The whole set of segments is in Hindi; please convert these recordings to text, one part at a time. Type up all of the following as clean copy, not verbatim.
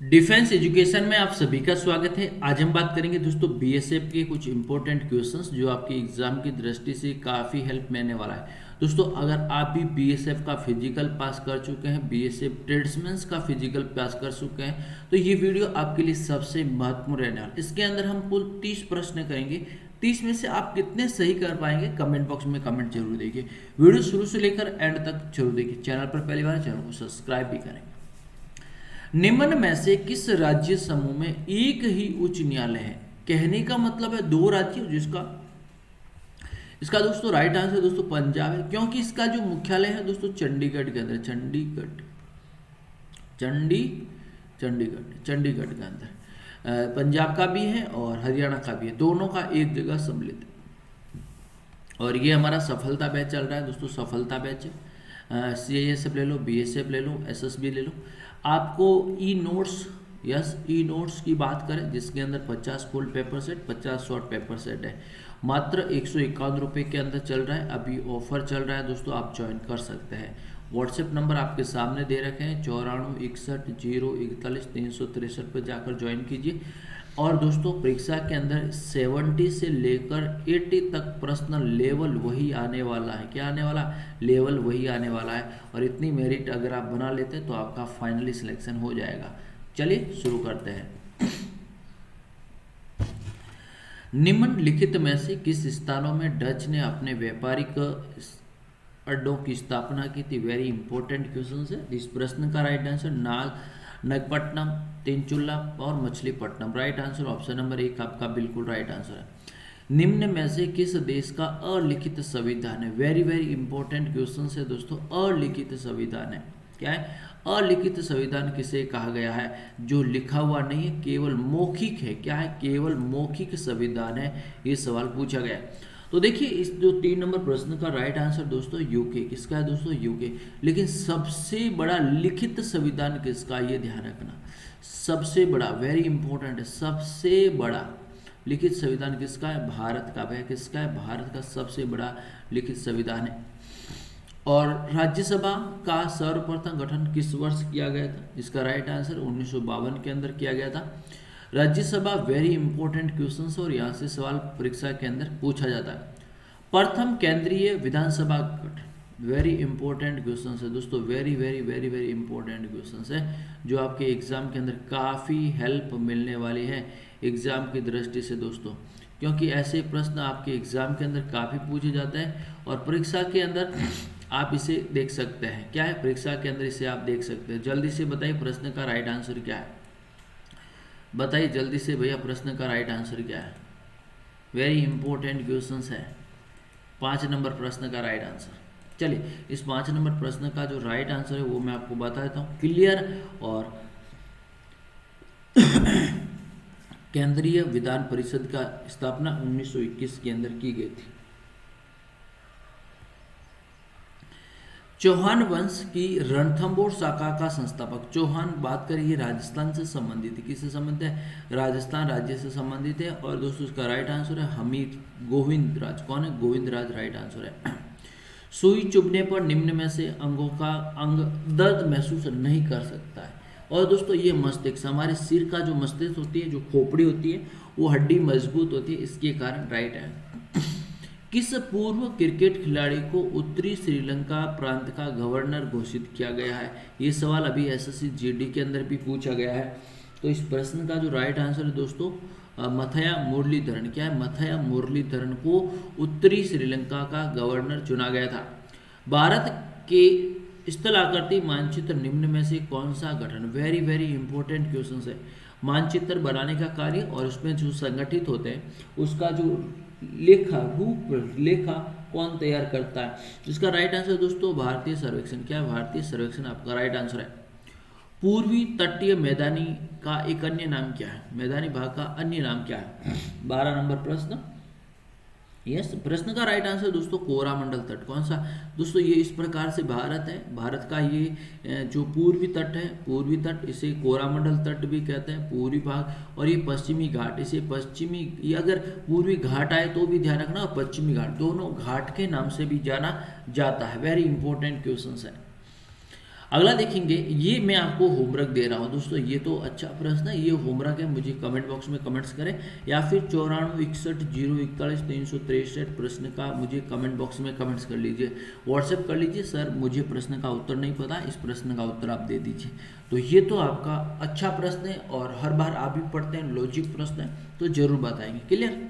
डिफेंस एजुकेशन में आप सभी का स्वागत है। आज हम बात करेंगे दोस्तों बीएसएफ के कुछ इंपॉर्टेंट क्वेश्चंस जो आपके एग्जाम की दृष्टि से काफ़ी हेल्प मिलने वाला है। दोस्तों अगर आप भी बीएसएफ का फिजिकल पास कर चुके हैं, बीएसएफ ट्रेड्समैन्स का फिजिकल पास कर चुके हैं, तो ये वीडियो आपके लिए सबसे महत्वपूर्ण रहने वाला है। इसके अंदर हम कुल 30 प्रश्न करेंगे। 30 में से आप कितने सही कर पाएंगे कमेंट बॉक्स में कमेंट जरूर देखिए। वीडियो शुरू से लेकर एंड तक जरूर देखिए। चैनल पर पहली बार चैनल को सब्सक्राइब भी करें। निम्न में से किस राज्य समूह में एक ही उच्च न्यायालय है? कहने का मतलब है दो राज्य, जिसका इसका दोस्तों राइट आंसर दोस्तों पंजाब है, क्योंकि इसका जो मुख्यालय है दोस्तों चंडीगढ़ के अंदर, चंडीगढ़ के अंदर पंजाब का भी है और हरियाणा का भी है, दोनों का एक जगह सम्मिलित है। और ये हमारा सफलता बैच चल रहा है दोस्तों, सफलता बैच CISF ले लो, BSF ले लो, SSB ले लो। आपको ई नोट्स की बात करें जिसके अंदर 50 full paper set, 50 short paper set है, मात्र 151 रुपये के अंदर चल रहा है। अभी ऑफर चल रहा है दोस्तों, आप ज्वाइन कर सकते हैं। व्हाट्सएप नंबर आपके सामने दे रखे हैं 9461 041 363 पर जाकर ज्वाइन कीजिए। और दोस्तों परीक्षा के अंदर 70 से लेकर 80 तक प्रश्न लेवल वही आने वाला है। क्या आने वाला? लेवल वही आने वाला है। और इतनी मेरिट अगर आप बना लेते हैं तो आपका फाइनली सिलेक्शन हो जाएगा। चलिए शुरू करते हैं। निम्नलिखित में से किस स्थानों में डच ने अपने व्यापारिक अड्डों की स्थापना की थी? वेरी इंपॉर्टेंट क्वेश्चन है। इस प्रश्न का राइट आंसर नागपट्टनम, तिनचुल्ला और Machilipatnam. Right answer option number 1 आपका बिल्कुल राइट आंसर है। निम्न में से किस देश का अलिखित संविधान है? वेरी वेरी इंपॉर्टेंट क्वेश्चन है दोस्तों। अलिखित संविधान है, क्या है? अलिखित संविधान किसे कहा गया है? जो लिखा हुआ नहीं है, केवल मौखिक है। क्या है? केवल मौखिक संविधान है। ये सवाल पूछा गया है। तो देखिए इस जो 3 नंबर प्रश्न का राइट आंसर दोस्तों यूके। किसका है दोस्तों? यूके। लेकिन सबसे बड़ा लिखित संविधान किसका, ये ध्यान रखना। सबसे बड़ा, वेरी इंपॉर्टेंट है, सबसे बड़ा लिखित संविधान किसका है? भारत का। वह किसका है? भारत का सबसे बड़ा लिखित संविधान है। और राज्यसभा का सर्वप्रथम गठन किस वर्ष किया गया था? इसका राइट आंसर 1952 के अंदर किया गया था। राज्यसभा वेरी इंपॉर्टेंट क्वेश्चन है और यहाँ से सवाल परीक्षा के अंदर पूछा जाता है। प्रथम केंद्रीय विधानसभा गठन, वेरी इंपॉर्टेंट क्वेश्चन है दोस्तों, very very very very important question है जो आपके एग्जाम के अंदर काफ़ी हेल्प मिलने वाली है एग्जाम की दृष्टि से दोस्तों, क्योंकि ऐसे प्रश्न आपके एग्जाम के अंदर काफ़ी पूछे जाते हैं और परीक्षा के अंदर आप इसे देख सकते हैं। क्या है? परीक्षा के अंदर इसे आप देख सकते हैं। जल्दी से बताइए प्रश्न का राइट आंसर क्या है? बताइए जल्दी से भैया, प्रश्न का राइट आंसर क्या है? वेरी इंपॉर्टेंट क्वेश्चन है। 5 नंबर प्रश्न का राइट आंसर। चलिए इस 5 नंबर प्रश्न का जो राइट आंसर है वो मैं आपको बता देता हूँ। क्लियर और केंद्रीय विधान परिषद का स्थापना 1921 के अंदर की गई थी। चौहान वंश की रणथंभौर शाखा का संस्थापक। चौहान बात करिए राजस्थान से संबंधित है। किससे संबंधित है? राजस्थान राज्य से संबंधित है। और दोस्तों इसका राइट आंसर है हमीर गोविंदराज। कौन है? गोविंदराज राइट आंसर है। सुई चुभने पर निम्न में से अंगों का अंग दर्द महसूस नहीं कर सकता है। और दोस्तों ये मस्तिष्क, हमारे सिर का जो मस्तिष्क होती है, जो खोपड़ी होती है, वो हड्डी मजबूत होती है, इसके कारण राइट है। किस पूर्व क्रिकेट खिलाड़ी को उत्तरी श्रीलंका प्रांत का गवर्नर घोषित किया गया है? ये सवाल अभी SSC GD के अंदर भी पूछा गया है। तो इस प्रश्न का जो राइट आंसर है दोस्तों मथाया मुरलीधरन। क्या है? मथाया मुरलीधरन को उत्तरी श्रीलंका का गवर्नर चुना गया था। भारत के स्थल आकृति मानचित्र निम्न में से कौन सा गठन? वेरी वेरी इंपॉर्टेंट क्वेश्चन है। मानचित्र बनाने का कार्य और उसमें जो संगठित होते हैं उसका जो रूपरेखा कौन तैयार करता है? इसका राइट आंसर दोस्तों भारतीय सर्वेक्षण। क्या है? भारतीय सर्वेक्षण आपका राइट आंसर है। पूर्वी तटीय मैदानी का एक अन्य नाम क्या है? मैदानी भाग का अन्य नाम क्या है? 12 नंबर प्रश्न। यस, प्रश्न का राइट आंसर दोस्तों कोरामंडल तट। कौन सा? दोस्तों ये इस प्रकार से भारत है, भारत का ये जो पूर्वी तट है, पूर्वी तट, इसे कोरामंडल तट भी कहते हैं, पूर्वी भाग। और ये पश्चिमी घाट, इसे पश्चिमी, ये अगर पूर्वी घाट आए तो भी ध्यान रखना, और पश्चिमी घाट, दोनों घाट के नाम से भी जाना जाता है। वेरी इंपॉर्टेंट क्वेश्चन है। अगला देखेंगे, ये मैं आपको होमवर्क दे रहा हूँ दोस्तों, ये तो अच्छा प्रश्न है, ये होमवर्क है, मुझे कमेंट बॉक्स में कमेंट्स करें, या फिर 9461 041 363 प्रश्न का मुझे कमेंट बॉक्स में कमेंट्स कर लीजिए, व्हाट्सएप कर लीजिए, सर मुझे प्रश्न का उत्तर नहीं पता, इस प्रश्न का उत्तर आप दे दीजिए। तो ये तो आपका अच्छा प्रश्न है और हर बार आप भी पढ़ते हैं, लॉजिक प्रश्न है, तो जरूर बताएंगे। क्लियर?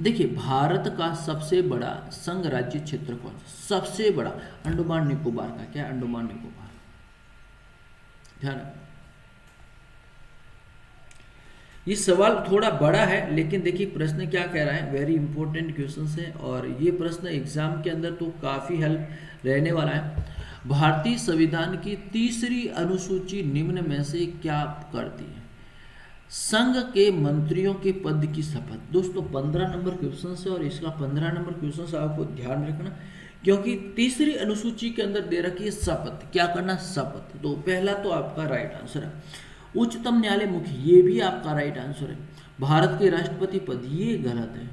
देखिए, भारत का सबसे बड़ा संघ राज्य क्षेत्र कौन सा? सबसे बड़ा अंडमान निकोबार का। क्या? अंडमान निकोबार। ध्यान रखना, ये सवाल थोड़ा बड़ा है, लेकिन देखिए प्रश्न क्या कह रहा है, वेरी इंपॉर्टेंट क्वेश्चन है, और ये प्रश्न एग्जाम के अंदर तो काफी हेल्प रहने वाला है। भारतीय संविधान की तीसरी अनुसूची निम्न में से क्या करती है? संघ के मंत्रियों के पद की शपथ। दोस्तों 15 नंबर क्वेश्चन है, और इसका 15 नंबर क्वेश्चन से आपको ध्यान रखना, क्योंकि तीसरी अनुसूची के अंदर दे रखी है शपथ। क्या करना? शपथ। तो पहला तो आपका राइट आंसर है। उच्चतम न्यायालय मुख्य, ये भी आपका राइट आंसर है। भारत के राष्ट्रपति पद, ये गलत है।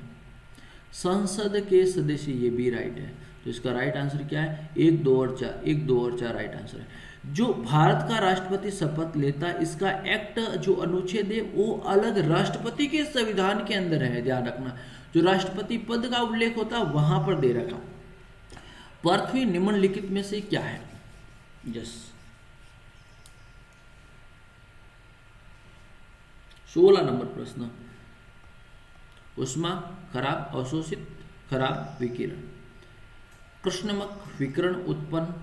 संसद के सदस्य, ये भी राइट है। तो इसका राइट आंसर क्या है? 1, 2 और 4, 1, 2 और 4 राइट आंसर है। जो भारत का राष्ट्रपति शपथ लेता है, इसका एक्ट जो अनुच्छेद है वो अलग राष्ट्रपति के संविधान के अंदर है, ध्यान रखना। जो राष्ट्रपति पद का उल्लेख होता है वहां पर दे रखा। पृथ्वी निम्नलिखित में से क्या है? यस, 16 नंबर प्रश्न। उष्मा, खराब अवशोषित, खराब विकिरण। कृष्णमक विकिरण उत्पन्न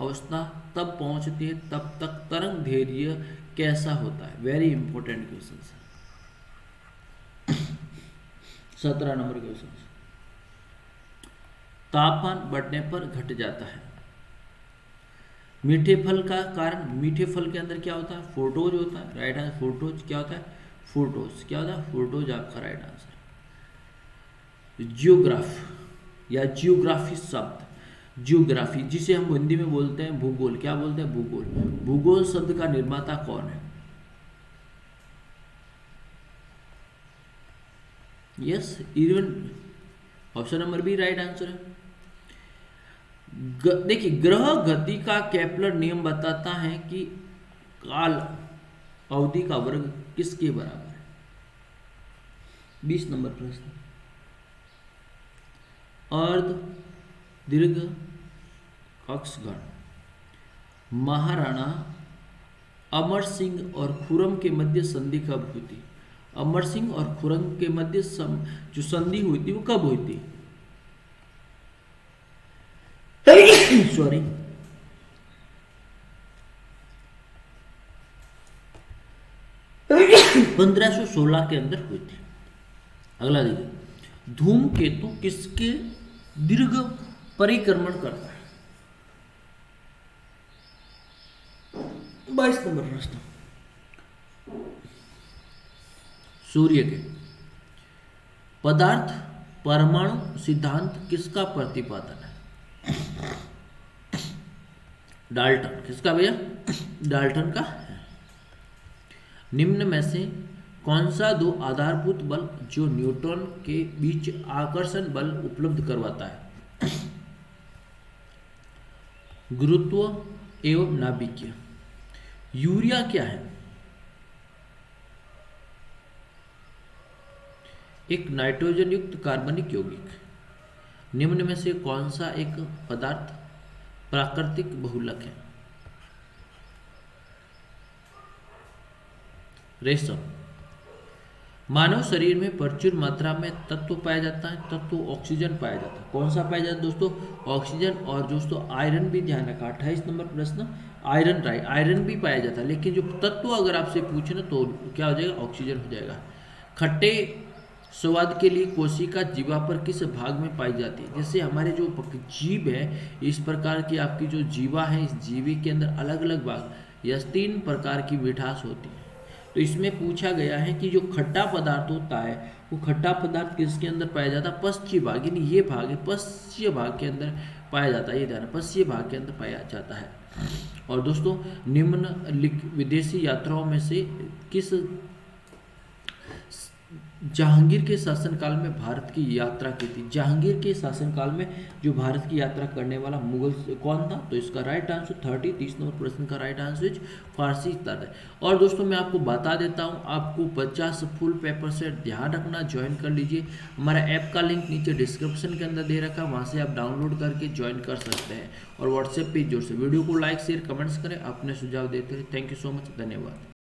अवस्था तब पहुंचती है तब तक तरंग दैर्घ्य कैसा होता है? वेरी इंपॉर्टेंट क्वेश्चन है। 17 नंबर क्वेश्चन। तापमान बढ़ने पर घट जाता है। मीठे फल का कारण, मीठे फल के अंदर क्या होता है? फ्रूक्टोज होता है, राइट आंसर। फ्रूक्टोज क्या होता है? फ्रूक्टोज क्या होता है? फ्रूक्टोज आपका राइट आंसर। जियोग्राफ या जियोग्राफी शब्द, जियोग्राफी जिसे हम हिंदी में बोलते हैं भूगोल, क्या बोलते हैं? भूगोल। भूगोल शब्द का निर्माता कौन है? Yes, even option number B right answer है। देखिए, ग्रह गति का केपलर नियम बताता है कि काल अवधि का वर्ग किसके बराबर है? 20 नंबर प्रश्न। अर्ध दीर्घ अक्षगण। महाराणा अमर सिंह और खुर्रम के मध्य संधि कब हुई थी? अमर सिंह और खुर्रम के मध्य जो संधि हुई थी वो कब हुई थी? सॉरी, 1516 के अंदर हुई थी। अगला देखिए, धूमकेतु किसके दीर्घ परिक्रमण करता है? 22 नंबर प्रश्न। सूर्य के। पदार्थ परमाणु सिद्धांत किसका प्रतिपादन है? डाल्टन। किसका भैया? डाल्टन का। निम्न में से कौन सा दो आधारभूत बल जो न्यूट्रॉन के बीच आकर्षण बल उपलब्ध करवाता है? गुरुत्व एवं नाभिकीय। यूरिया क्या है? एक नाइट्रोजन युक्त कार्बनिक यौगिक। निम्न में से कौन सा एक पदार्थ प्राकृतिक बहुलक है? रेशम। मानव शरीर में प्रचुर मात्रा में तत्व पाया जाता है, तत्व ऑक्सीजन पाया जाता है। कौन सा पाया जाता है दोस्तों? ऑक्सीजन। और दोस्तों आयरन भी ध्यान रखा, 28 नंबर प्रश्न। आयरन, राइट, आयरन भी पाया जाता है, लेकिन जो तत्व अगर आपसे पूछे ना तो क्या हो जाएगा? ऑक्सीजन हो जाएगा। खट्टे स्वाद के लिए कोशिका जीवा पर किस भाग में पाई जाती है? जैसे हमारे जो जीभ है, इस प्रकार की आपकी जो जीवा है, इस जीवी के अंदर अलग अलग भाग या 3 प्रकार की मिठास होती है। तो इसमें पूछा गया है कि जो खट्टा पदार्थ होता है वो खट्टा पदार्थ किसके अंदर पाया जाता है? पश्चिम भाग, यानी ये भाग है पश्चिम भाग के अंदर पाया जाता है। ये ध्यान, पश्चिम भाग के अंदर पाया जाता है। और दोस्तों निम्न विदेशी यात्राओं में से किस जहांगीर के शासनकाल में भारत की यात्रा की थी। जहांगीर के शासनकाल में जो भारत की यात्रा करने वाला मुगल कौन था? तो इसका राइट आंसर 30 नंबर प्रश्न का राइट आंसर इज फारसी था। और दोस्तों मैं आपको बता देता हूँ, आपको 50 फुल पेपर से ध्यान रखना, ज्वाइन कर लीजिए। हमारा ऐप का लिंक नीचे डिस्क्रिप्शन के अंदर दे रखा है, वहाँ से आप डाउनलोड करके ज्वाइन कर सकते हैं। और व्हाट्सएप पे जोड़ से वीडियो को लाइक शेयर कमेंट्स करें, अपने सुझाव देते रहे। थैंक यू सो मच, धन्यवाद।